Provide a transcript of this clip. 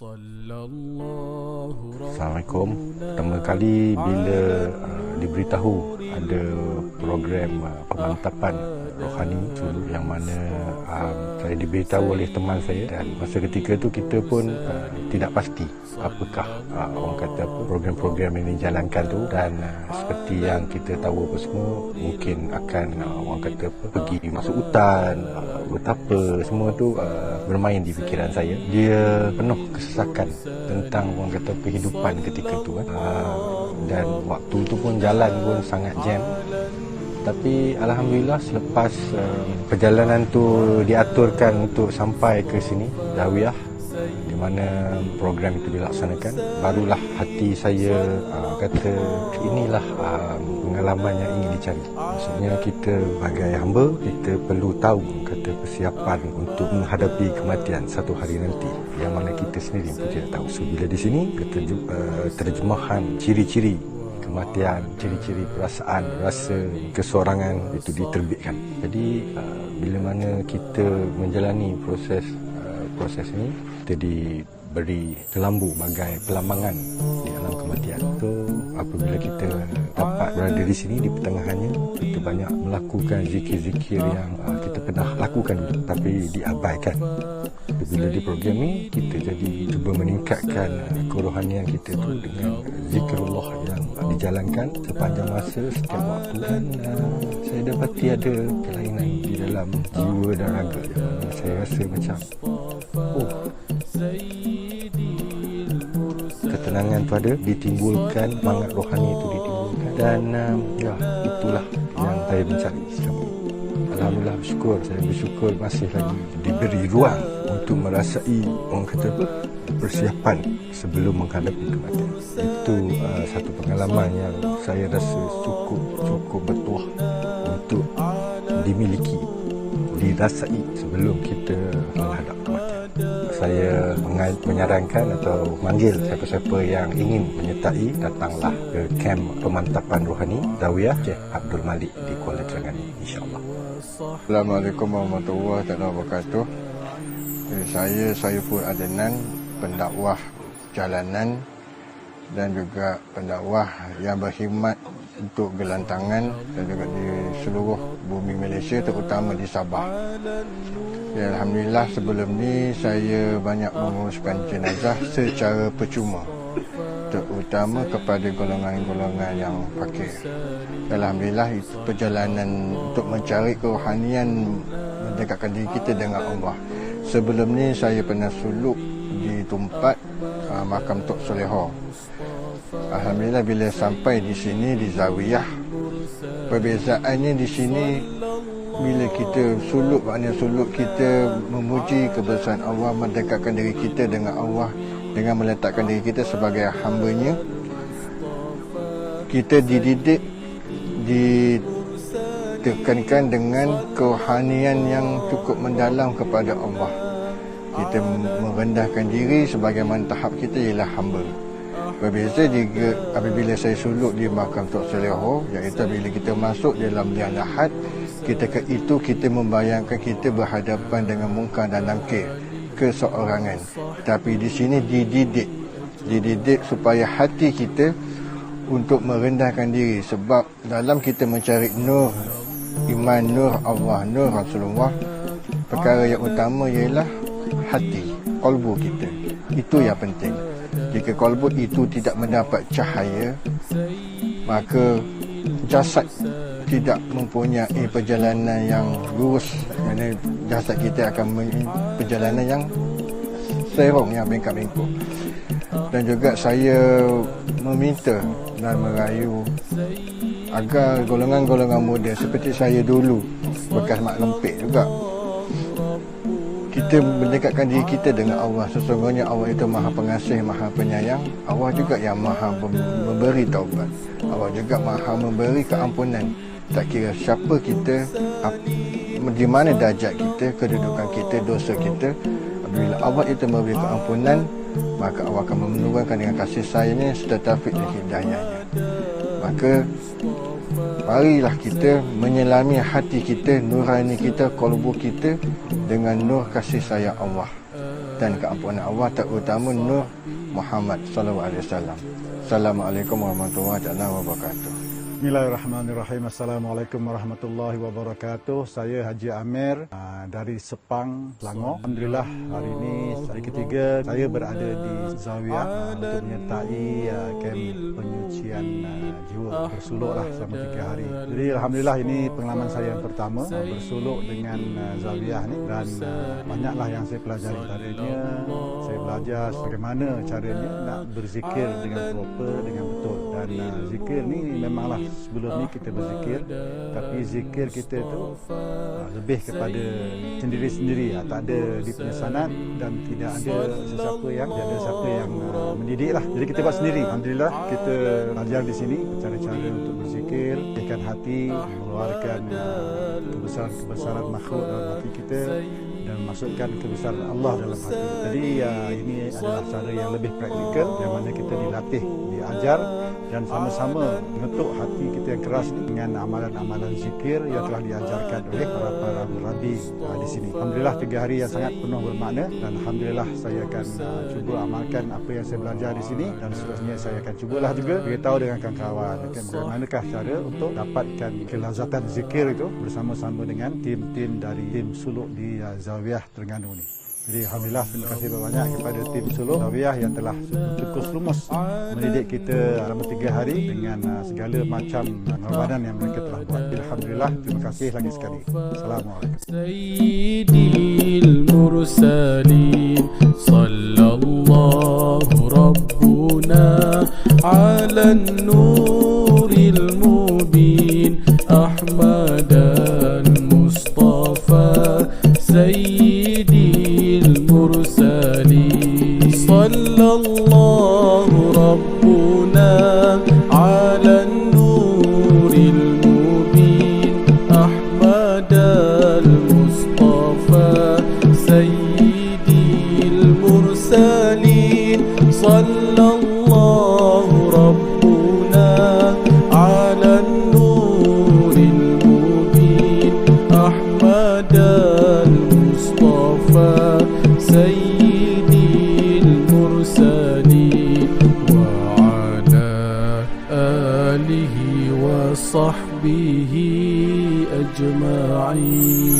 Assalamualaikum. Pertama kali bila diberitahu ada program pemantapan rohani dulu yang mana saya diberitahu oleh teman saya, dan masa ketika itu kita pun tidak pasti apakah orang kata apa program-program yang dijalankan tu, dan seperti yang kita tahu apa semua mungkin akan orang kata apa pergi masuk hutan, betapa semua tu bermain di fikiran saya. Dia penuh kesesakan tentang orang kata kehidupan ketika tu dan waktu tu pun jalan pun sangat jam. Tapi alhamdulillah selepas perjalanan tu diaturkan untuk sampai ke sini Zawiyah di mana program itu dilaksanakan, barulah hati saya kata inilah pengalaman yang ingin dicari. Maksudnya kita sebagai hamba, kita perlu tahu kata persiapan untuk menghadapi kematian satu hari nanti yang mana kita sendiri pun tidak tahu. So bila di sini terjemahan ciri-ciri kematian, ciri-ciri perasaan, rasa kesorangan itu diterbitkan. Jadi bila mana kita menjalani proses ini, kita diberi kelambu bagai pelambangan di alam kematian. So apabila kita dapat berada di sini di pertengahannya, kita banyak melakukan zikir-zikir yang kita pernah lakukan dulu tapi diabaikan. Bila di program ni, kita jadi cuba meningkatkan kerohanian kita tu dengan zikrullah yang dijalankan sepanjang masa setiap waktu, dan saya dapati ada kelainan di dalam jiwa dan raga. Saya rasa macam ketenangan tu ada, ditimbulkan semangat rohani itu ditimbulkan, dan itulah yang saya mencari sekarang. Alhamdulillah, saya bersyukur masih lagi diberi ruang untuk merasai orang kata apa persiapan sebelum menghadapi kematian. Itu satu pengalaman yang saya rasa cukup bertuah untuk dimiliki, dirasai sebelum kita menghadap kematian. Saya menyarankan atau manggil siapa-siapa yang ingin menyertai, datanglah ke kamp pemantapan rohani Zawiyah Syekh Abdul Malik di Kuala Terengganu, insya-Allah. Assalamualaikum warahmatullahi wabarakatuh. Saya Saiful Adnan, pendakwah jalanan dan juga pendakwah yang berkhidmat untuk gelantangan dan juga di seluruh bumi Malaysia, terutama di Sabah. Ya, alhamdulillah, sebelum ni saya banyak menguruskan jenazah secara percuma, terutama kepada golongan-golongan yang fakir. Alhamdulillah, itu perjalanan untuk mencari kerohanian, mendekatkan diri kita dengan Allah. Sebelum ni saya pernah suluk di tempat makam Tok Soleha. Alhamdulillah, bila sampai di sini di Zawiyah, perbezaannya di sini bila kita suluk, maknanya suluk kita memuji kebesaran Allah, mendekatkan diri kita dengan Allah dengan meletakkan diri kita sebagai hamba-Nya. Kita dididik, ditekankan dengan kerohanian yang cukup mendalam kepada Allah. Kita merendahkan diri sebagaimana tahap kita ialah hamba. Berbeza jika apabila saya suluk di makam Tok Soleha, iaitu bila kita masuk dalam liang lahat, kita membayangkan kita berhadapan dengan mungkar dan nakir, keseorangan. Tapi di sini dididik supaya hati kita untuk merendahkan diri, sebab dalam kita mencari nur iman, nur Allah, nur Rasulullah, perkara yang utama ialah hati, qalbu kita. Itu yang penting. Jika qalbu itu tidak mendapat cahaya, maka jasad tidak mempunyai perjalanan yang lurus. Kerana jasad kita akan perjalanan yang serong, yang bengkak-bengkok. Dan juga saya meminta dan merayu agar golongan-golongan muda seperti saya dulu, bekas mak lempik juga, kita mendekatkan diri kita dengan Allah. Sesungguhnya Allah itu Maha Pengasih, Maha Penyayang. Allah juga yang Maha memberi taubat. Allah juga Maha memberi keampunan. Tak kira siapa kita, di mana darjat kita, kedudukan kita, dosa kita, apabila Allah itu memberi keampunan, maka Allah akan menurunkan dengan kasih sayangnya serta taufik dan hidayahnya. Maka marilah kita menyelami hati kita, nurani kita, qalbu kita dengan nur kasih sayang Allah. dan keampunan Allah, terutama Nur Muhammad sallallahu alaihi wasallam. Assalamualaikum warahmatullahi wabarakatuh. Bismillahirrahmanirrahim. Assalamualaikum warahmatullahi wabarakatuh. Saya Haji Amir dari Sepang, Selangor. Alhamdulillah hari ini hari ketiga saya berada di Zawiyah untuk menyertai kem penyucian jiwa, bersuluk lah selama 3 hari. Jadi Alhamdulillah ini pengalaman saya yang pertama bersuluk dengan Zawiyah ni, dan banyaklah yang saya pelajari. Caranya saya belajar bagaimana caranya nak berzikir dengan proper, dengan betul. Dan zikir ni memanglah sebelum ni kita berzikir, tapi zikir kita tu lebih kepada sendiri-sendiri, tak ada di penyesanat dan tidak ada sesiapa yang mendidik lah. Jadi kita buat sendiri. Alhamdulillah kita belajar di sini cara-cara untuk berzikir, ikan hati, mengeluarkan kebesaran makhluk dalam hati kita dan masukkan kebesaran Allah dalam hati. Jadi ini adalah cara yang lebih praktikal, yang mana kita dilatih, diajar dan sama-sama mengetuk hati kita yang keras ini dengan amalan-amalan zikir yang telah diajarkan oleh para rabi di sini. Alhamdulillah 3 hari yang sangat penuh bermakna, dan Alhamdulillah saya akan cuba amalkan apa yang saya belajar di sini, dan seterusnya saya akan cubalah juga beritahu dengan kawan-kawan bagaimanakah cara untuk dapatkan kelazatan zikir itu bersama-sama dengan tim-tim dari tim suluk di Zawiyah Terengganu ni. Jadi Alhamdulillah terima kasih banyak kepada tim suluk Zawiyah yang telah cukup lumus mendidik kita selama 3 hari dengan segala macam pengorbanan yang mereka telah buat. Alhamdulillah, terima kasih lagi sekali. Assalamualaikum. Sayyidil mursalin sallallahu rabbuna ala nuril mubin ahmadan mustafa sayyidil mursalin sallallahu rabbuna ala nuril mubin ahmadal mustafa sayyidil mursalin sallallahu rabbuna ala nuril mubin ahmadal mustafa sayyidil mursalin wa ala alihi wa sahbihi ajma'in.